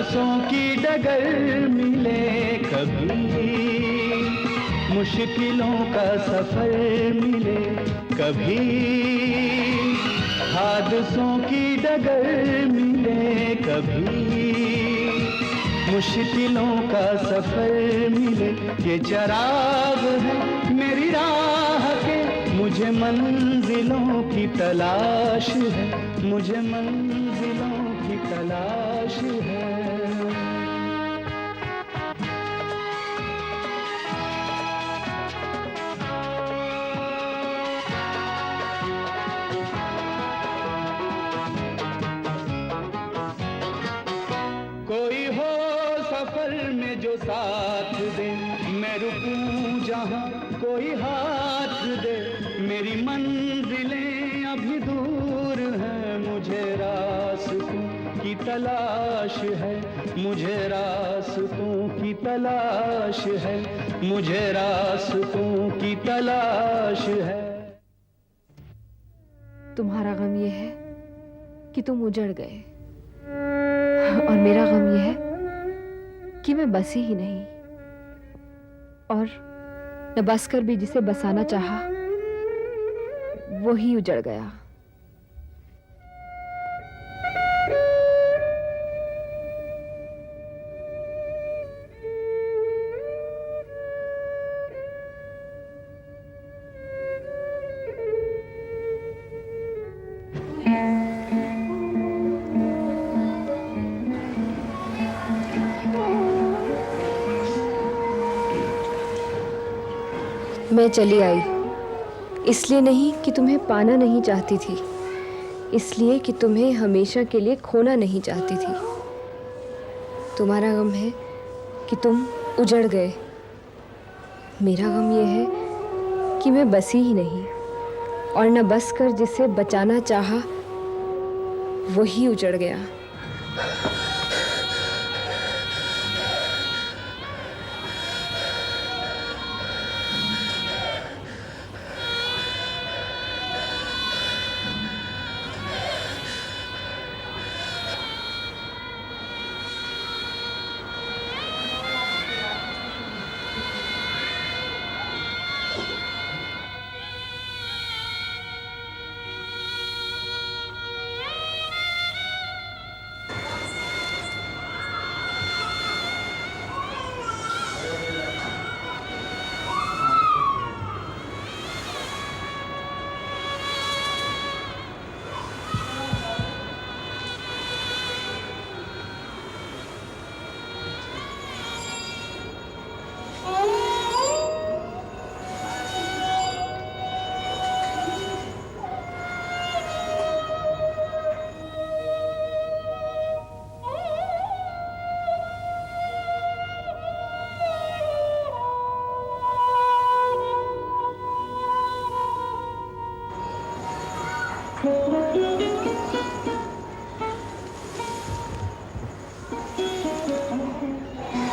हादसों की डगर मिले कभी, मुश्किलों का सफर मिले कभी, हादसों की डगर मिले कभी, मुश्किलों का सफर मिले। ये चराग है मेरी राह के, मुझे मंजिलों की तलाश है, मुझे मंजिलों की तलाश है। कोई हो सफर में जो साथ दे, मैं रुकूं जहां कोई हाथ दे, मेरी मंजिलें अभी दूर हैं, मुझे रास्तों की तलाश है, मुझे रास्तों की तलाश है, मुझे रास्तों की तलाश है। तुम्हारा गम ये है कि तुम उजड़ गए, और मेरा गम ये है कि मैं बसी ही नहीं, और न बसकर भी जिसे बसाना चाहा वो ही उजड़ गया। मैं चली आई इसलिए नहीं कि तुम्हें पाना नहीं चाहती थी, इसलिए कि तुम्हें हमेशा के लिए खोना नहीं चाहती थी। तुम्हारा गम है कि तुम उजड़ गए, मेरा गम ये है कि मैं बसी ही नहीं, और न बस कर जिसे बचाना चाहा वही उजड़ गया।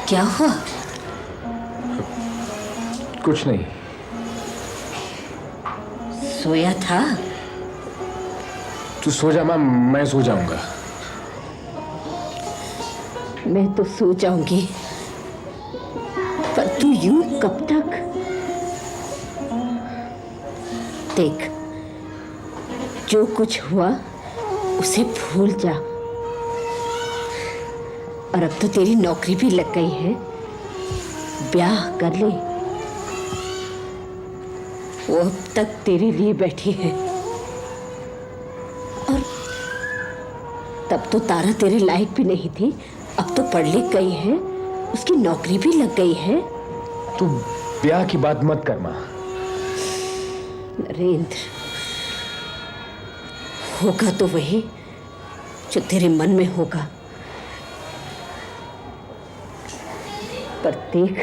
क्या हुआ? कुछ नहीं। सोया था? तू सो जा माँ, मैं सो जाऊंगा। मैं तो सो जाऊंगी, पर तू यूं कब तक? देख, जो कुछ हुआ उसे भूल जा, और अब तो तेरी नौकरी भी लग गई है, ब्याह कर ले। वो अब तक तेरे लिए बैठी है, और तब तो तारा तेरे लायक भी नहीं थी, अब तो पढ़ लिख गई है, उसकी नौकरी भी लग गई है। तू ब्याह की बात मत कर माँ। नरेंद्र, होगा तो वही जो तेरे मन में होगा, पर देख,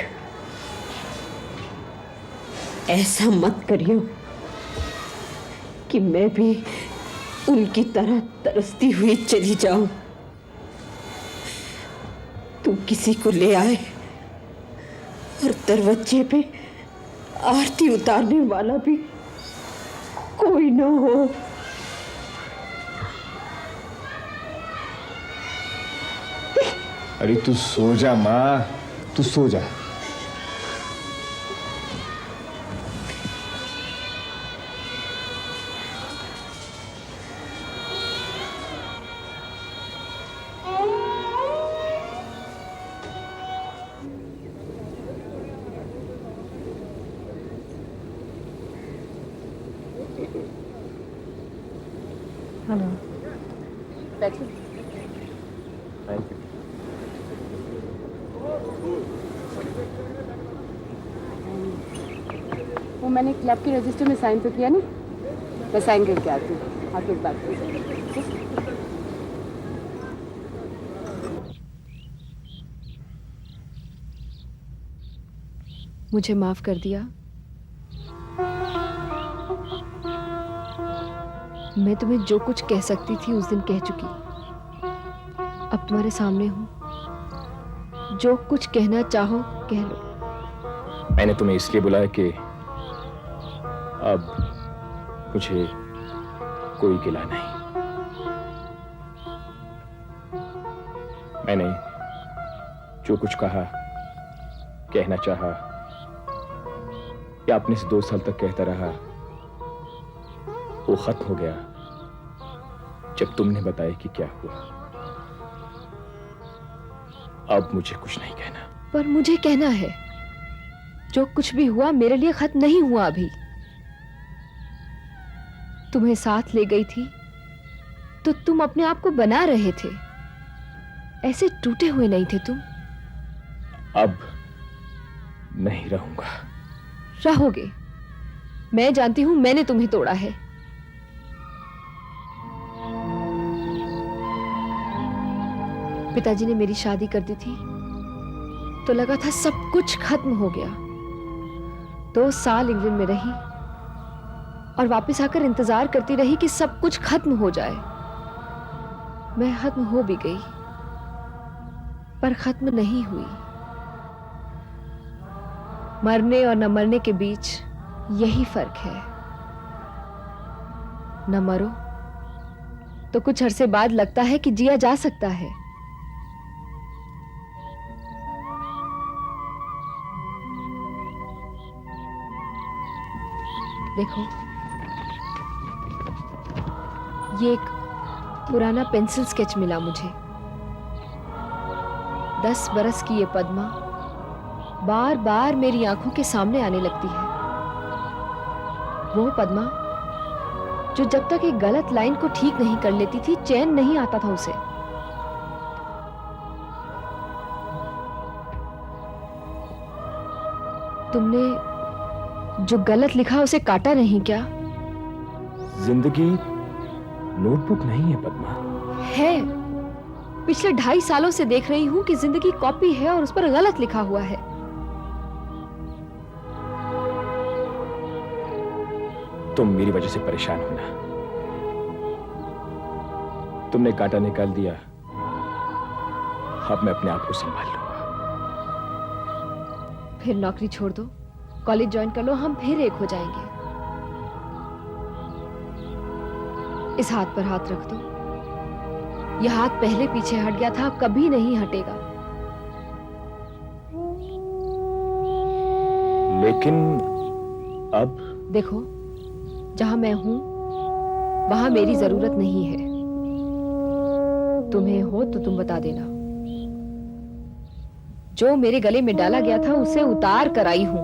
ऐसा मत करियो कि मैं भी उनकी तरह तरसती हुई चली जाऊं। तू किसी को ले आए और दरवाजे पे आरती उतारने वाला भी कोई ना हो। अरे तू सो जा माँ, तू सो जा। बैठो। Thank you. वो मैंने क्लब के रजिस्टर में साइन तो किया नहीं, मैं साइन करके आती हूँ, आके एक बात करूँ। मुझे माफ कर दिया। मैं तुम्हें जो कुछ कह सकती थी उस दिन कह चुकी। अब तुम्हारे सामने हूं, जो कुछ कहना चाहो कह लो। मैंने तुम्हें इसलिए बुलाया कि अब मुझे कोई गिला नहीं। मैंने जो कुछ कहा, कहना चाहा या अपने से 2 साल तक कहता रहा, वो खत्म हो गया जब तुमने बताया कि क्या हुआ। अब मुझे कुछ नहीं कहना। पर मुझे कहना है, जो कुछ भी हुआ मेरे लिए खत्म नहीं हुआ अभी। तुम्हें साथ ले गई थी तो तुम अपने आप को बना रहे थे, ऐसे टूटे हुए नहीं थे तुम। अब नहीं रहूंगा। रहोगे। मैं जानती हूं मैंने तुम्हें तोड़ा है। पिताजी ने मेरी शादी कर दी थी तो लगा था सब कुछ खत्म हो गया। 2 साल इंग्लैंड में रही और वापस आकर इंतजार करती रही कि सब कुछ खत्म हो जाए। मैं खत्म हो भी गई पर खत्म नहीं हुई। मरने और न मरने के बीच यही फर्क है। न मरो तो कुछ अरसे बाद लगता है कि जिया जा सकता है। देखो, ये एक पुराना पेंसिल स्केच मिला मुझे। 10 बरस की ये पद्मा बार बार मेरी आंखों के सामने आने लगती है। वो पद्मा जो जब तक एक गलत लाइन को ठीक नहीं कर लेती थी चैन नहीं आता था उसे। तुमने जो गलत लिखा उसे काटा नहीं क्या? जिंदगी नोटबुक नहीं है पद्मा। है। पिछले 2.5 सालों से देख रही हूं कि जिंदगी कॉपी है और उस पर गलत लिखा हुआ है। तुम मेरी वजह से परेशान होना। तुमने कांटा निकाल दिया, अब मैं अपने आप को संभाल लूंगा। फिर नौकरी छोड़ दो, कॉलेज ज्वाइन कर लो, हम फिर एक हो जाएंगे। इस हाथ पर हाथ रख दो। यह हाथ पहले पीछे हट गया था, अब कभी नहीं हटेगा। लेकिन अब देखो, जहां मैं हूं वहां मेरी जरूरत नहीं है। तुम्हें हो तो तुम बता देना। जो मेरे गले में डाला गया था उसे उतार कर आई हूं।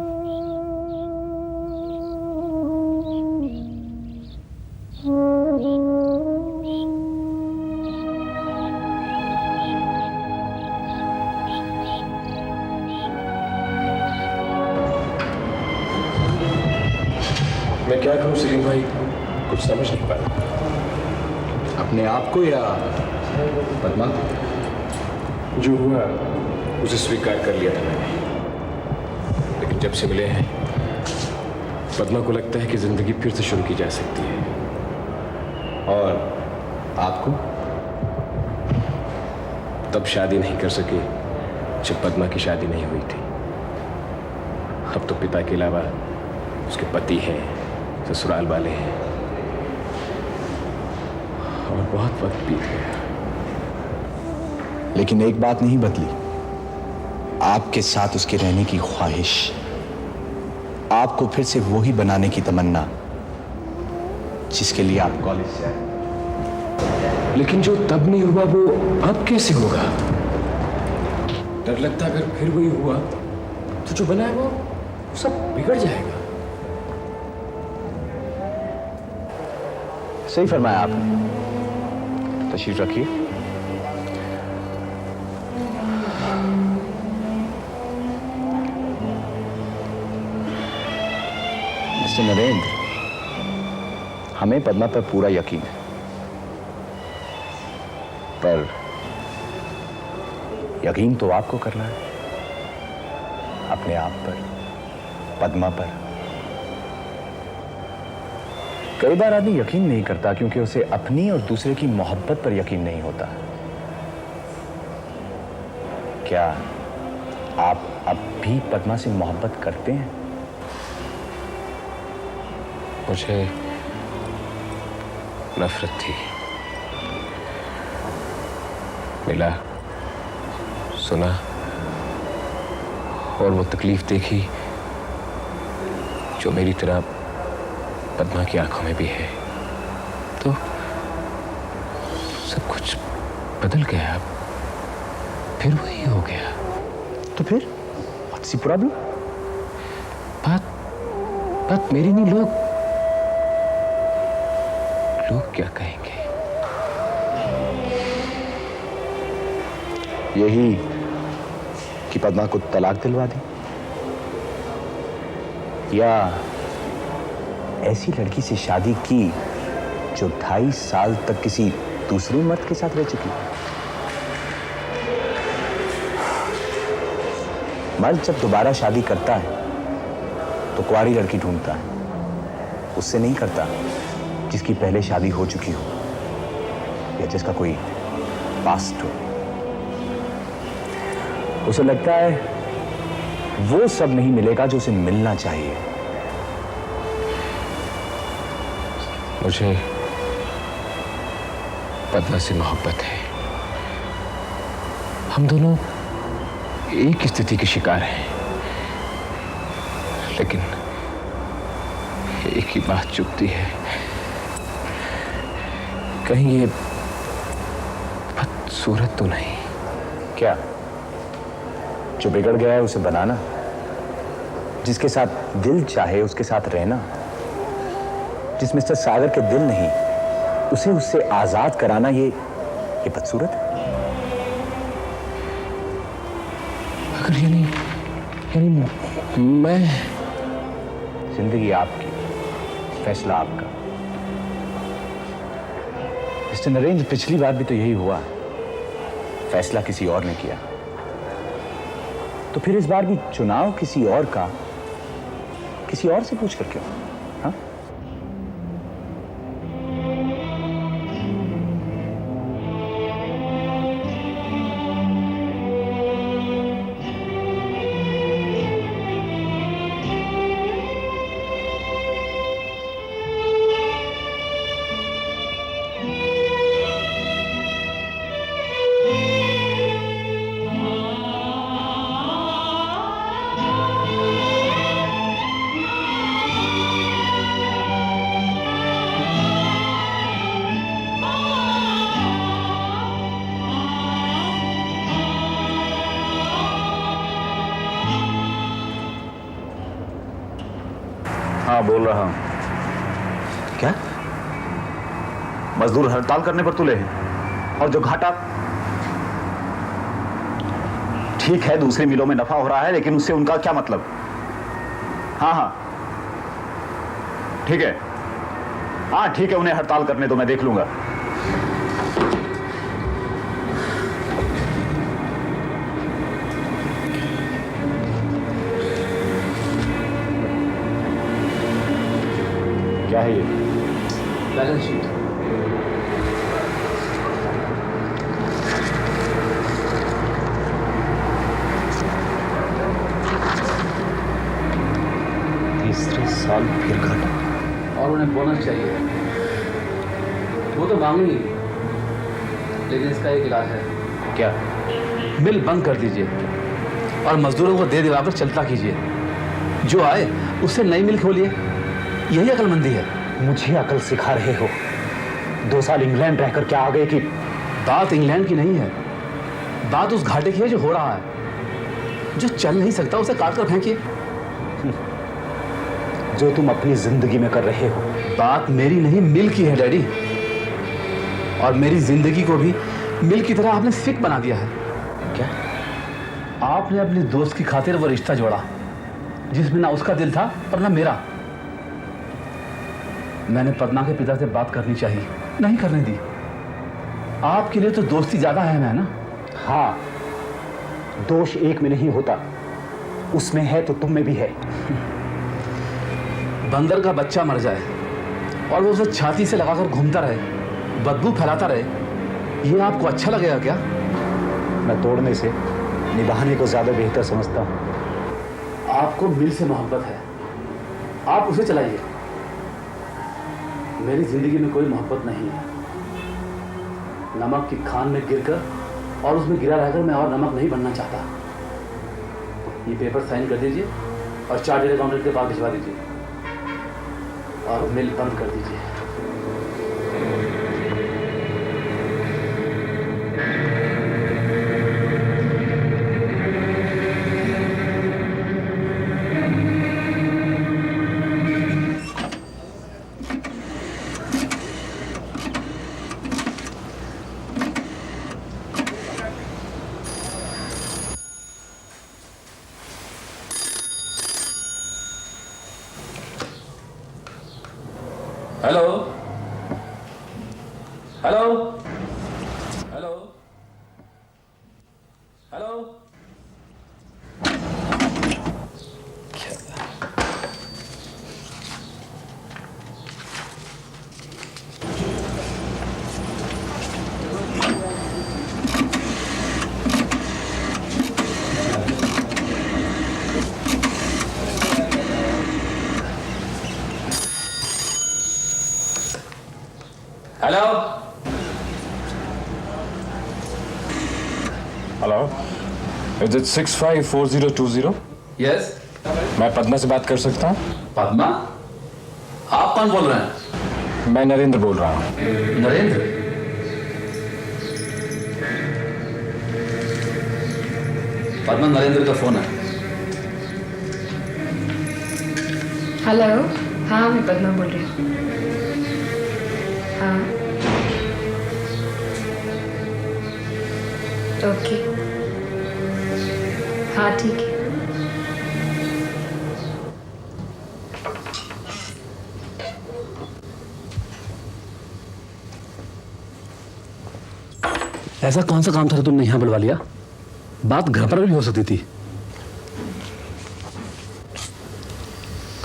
मैं क्या करूं सलीम भाई, कुछ समझ नहीं पा रहा। अपने आप को या पद्मा? जो हुआ उसे स्वीकार कर लिया था मैंने, लेकिन जब से मिले हैं पद्मा को लगता है कि जिंदगी फिर से शुरू की जा सकती है। और आपको? तब शादी नहीं कर सके जब पद्मा की शादी नहीं हुई थी। अब तो पिता के अलावा उसके पति हैं, ससुराल वाले हैं और बहुत वक्त बीत गया। लेकिन एक बात नहीं बदली, आपके साथ उसके रहने की ख्वाहिश, आपको फिर से वही बनाने की तमन्ना जिसके लिए आप कॉलेज से आए। लेकिन जो तब नहीं हुआ वो अब कैसे होगा? डर लगता है अगर फिर वही हुआ तो जो बना है वो सब बिगड़ जाएगा। सही फरमाया आपने। तशरीफ रखिए। मिस्टर नरेंद्र, हमें पद्मा पर पूरा यकीन है, पर यकीन तो आपको करना है, अपने आप पर, पद्मा पर। कई बार आदमी यकीन नहीं करता क्योंकि उसे अपनी और दूसरे की मोहब्बत पर यकीन नहीं होता। क्या आप अब भी पद्मा से मोहब्बत करते हैं? मुझे नफरत थी। मिला, सुना और वो तकलीफ देखी जो मेरी तरह पद्मा की आंखों में भी है, तो सब कुछ बदल गया। फिर वही हो गया। तो फिर व्हाट्स द प्रॉब्लम? बात मेरी नहीं, लोग क्या कहेंगे? यही कि पद्मा को तलाक दिलवा दी, या ऐसी लड़की से शादी की जो 2.5 साल तक किसी दूसरे मर्द के साथ रह चुकी। मर्द जब दोबारा शादी करता है तो कुंवारी लड़की ढूंढता है, उससे नहीं करता जिसकी पहले शादी हो चुकी हो या जिसका कोई पास्ट हो। उसे लगता है वो सब नहीं मिलेगा जो उसे मिलना चाहिए। मुझे पद्मा से मोहब्बत है। हम दोनों एक स्थिति के शिकार हैं, लेकिन एक ही बात चुभती है, कहीं ये बदसूरत तो नहीं? क्या जो बिगड़ गया है उसे बनाना, जिसके साथ दिल चाहे उसके साथ रहना, जिस मिस्टर सागर के दिल नहीं उसे उससे आजाद कराना, ये बदसूरत है? अगर यानी मैं, जिंदगी आपकी, फैसला आपका। मिस्टर नरेंद्र, पिछली बार भी तो यही हुआ, फैसला किसी और ने किया, तो फिर इस बार भी चुनाव किसी और का, किसी और से पूछ कर क्यों? हाँ? हाँ, बोल रहा हूं। क्या? मजदूर हड़ताल करने पर तुले हैं, और जो घाटा, ठीक है दूसरी मिलों में नफा हो रहा है, लेकिन उससे उनका क्या मतलब? हाँ हाँ ठीक है, हाँ ठीक है, उन्हें हड़ताल करने दो, मैं देख लूंगा। क्या है ये? Balance sheet. तीसरे साल फिर घाटा। और उन्हें बोनस चाहिए, वो तो मांगेंगे, लेकिन इसका एक इलाज है। क्या? मिल बंद कर दीजिए और मजदूरों को दे दिलाकर चलता कीजिए। जो आए उससे नई मिल खोलिए, यही अक्लमंदी है। मुझे अकल सिखा रहे हो? 2 साल इंग्लैंड रहकर क्या आ गए कि बात इंग्लैंड की नहीं है, बात उस घाटे की है जो हो रहा है। जो चल नहीं सकता उसे काट कर फेंकिए। जो तुम अपनी जिंदगी में कर रहे हो। बात मेरी नहीं मिल की है डैडी, और मेरी जिंदगी को भी मिल की तरह आपने सिक बना दिया है। क्या? आपने अपने दोस्त की खातिर वो रिश्ता जोड़ा जिसमें ना उसका दिल था और ना मेरा। मैंने पद्मा के पिता से बात करनी चाहिए, नहीं करने दी। आपके लिए तो दोस्ती ज्यादा अहम है ना? हाँ, दोष एक में नहीं होता, उसमें है तो तुम में भी है। बंदर का बच्चा मर जाए और वो उसे छाती से लगाकर घूमता रहे, बदबू फैलाता रहे, ये आपको अच्छा लगेगा क्या? मैं तोड़ने से निभाने को ज्यादा बेहतर समझता हूँ। आपको मिल से मोहब्बत है, आप उसे चलाइए। मेरी जिंदगी में कोई मोहब्बत नहीं है। नमक की खान में गिरकर और उसमें गिरा रहकर मैं और नमक नहीं बनना चाहता। ये पेपर साइन कर दीजिए और चार्टर्ड अकाउंटेंट के पास भिजवा दीजिए और मिल बंद कर दीजिए। Hello hello hello hello. Hello hello, is it 654020? Yes, मैं पद्मा से बात कर सकता हूँ? पद्मा? आप कौन बोल रहे हैं? मैं नरेंद्र बोल रहा हूँ। नरेंद्र? पद्मा, नरेंद्र का फोन है। हेलो, हाँ मैं पद्मा बोल रही हूँ। हाँ ओके, हाँ ठीक है। ऐसा कौन सा काम था जो तुमने यहाँ बुलवा लिया? बात घर पर भी हो सकती थी।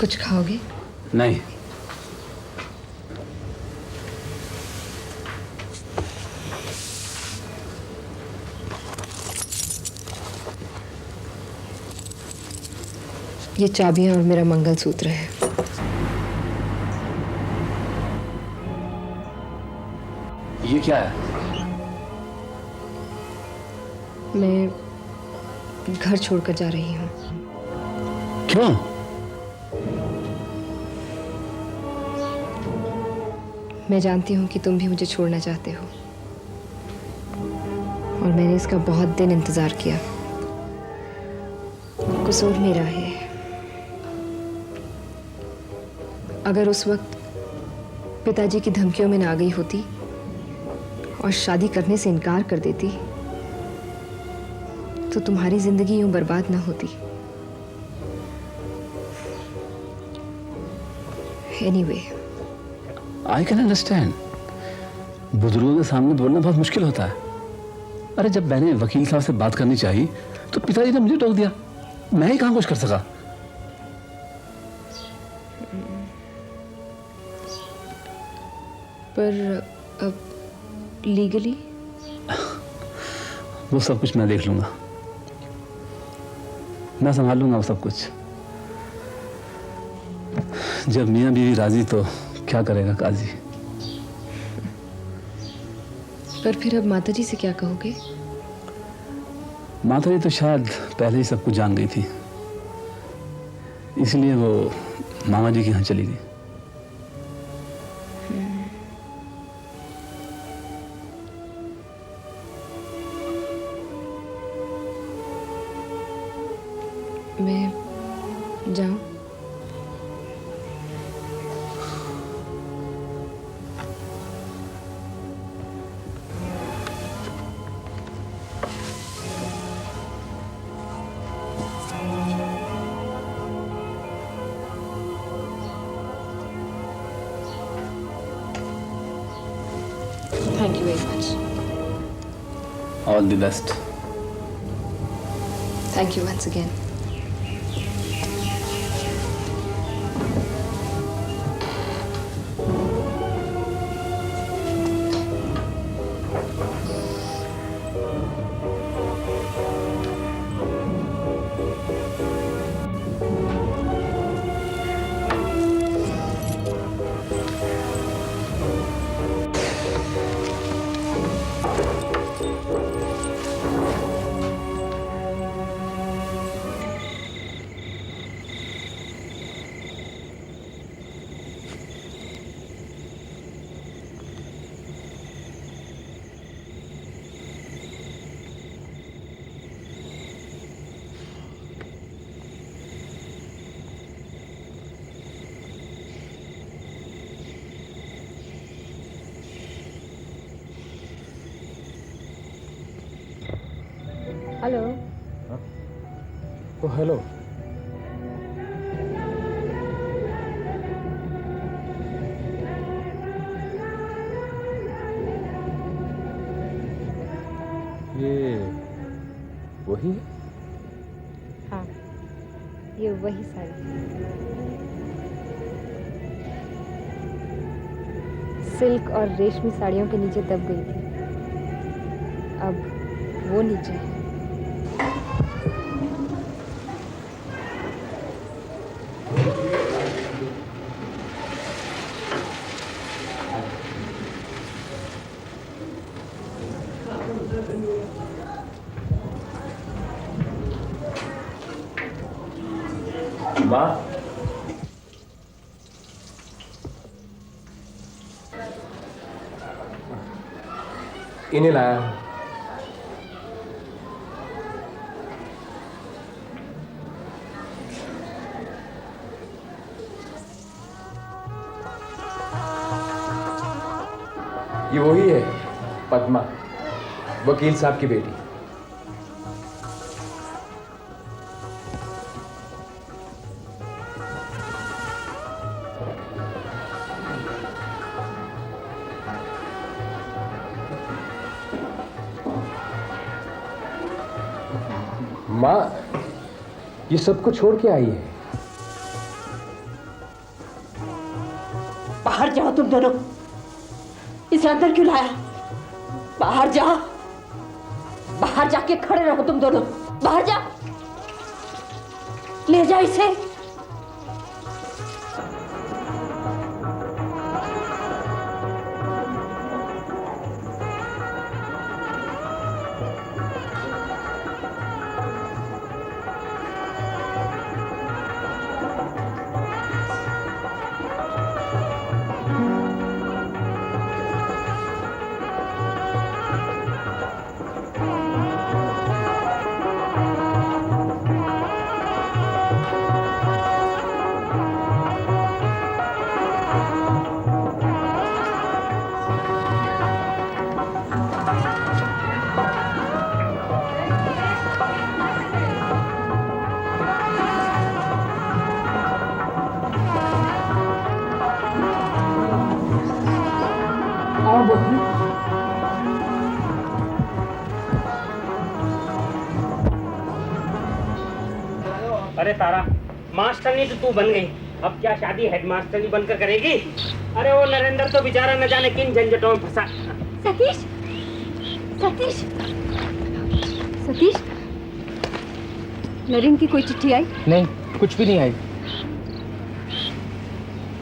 कुछ खाओगे? नहीं। ये चाबियां और मेरा मंगलसूत्र है। ये क्या है? मैं घर छोड़कर जा रही हूँ। क्यों? मैं जानती हूँ कि तुम भी मुझे छोड़ना चाहते हो और मैंने इसका बहुत दिन इंतजार किया। कसूर मेरा है। अगर उस वक्त पिताजी की धमकियों में ना गई होती और शादी करने से इनकार कर देती तो तुम्हारी जिंदगी यूं बर्बाद ना होती। Anyway, I can understand. बुजुर्गों के सामने बोलना बहुत मुश्किल होता है। अरे जब मैंने वकील साहब से बात करनी चाहिए तो पिताजी ने मुझे टोक दिया। मैं ही कहाँ कुछ कर सका। पर अब लीगली वो सब कुछ मैं देख लूंगा, मैं संभाल लूंगा वो सब कुछ। जब मियाँ बीवी राजी तो क्या करेगा काजी। पर फिर अब माताजी से क्या कहोगे? माधुरी तो शायद पहले ही सब कुछ जान गई थी, इसलिए वो मामा जी के यहाँ चली गई। मैं जाऊं? Thank you very much. All the best. Thank you once again. Hello. Oh hello. ये वही है? हाँ, ये वही साड़ी। सिल्क और रेशमी साड़ियों के नीचे दब गई थी, अब वो नीचे है। माँ, इन्हें लाया हूँ। ये वही है, पद्मा, वकील साहब की बेटी। माँ, ये सब कुछ छोड़ के आई है। बाहर जाओ तुम दोनों। इसे अंदर क्यों लाया? बाहर जाओ, बाहर जाके खड़े रहो तुम दोनों। बाहर जा, ले जा इसे। अरे तारा, मास्टरनी तो तू बन गई, अब क्या शादी हेडमास्टरनी बनकर करेगी? अरे वो नरेंद्र तो बेचारा न जाने किन झंझटों में फंसा। सतीश, सतीश, सतीश, नरेन की कोई चिट्ठी आई? नहीं, कुछ भी नहीं आई।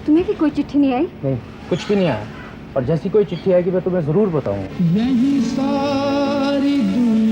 तुम्हें भी कोई चिट्ठी नहीं आई? नहीं, कुछ भी नहीं आया। और जैसी कोई चिट्ठी आएगी मैं तुम्हें जरूर बताऊंगा। यही सारी दुनिया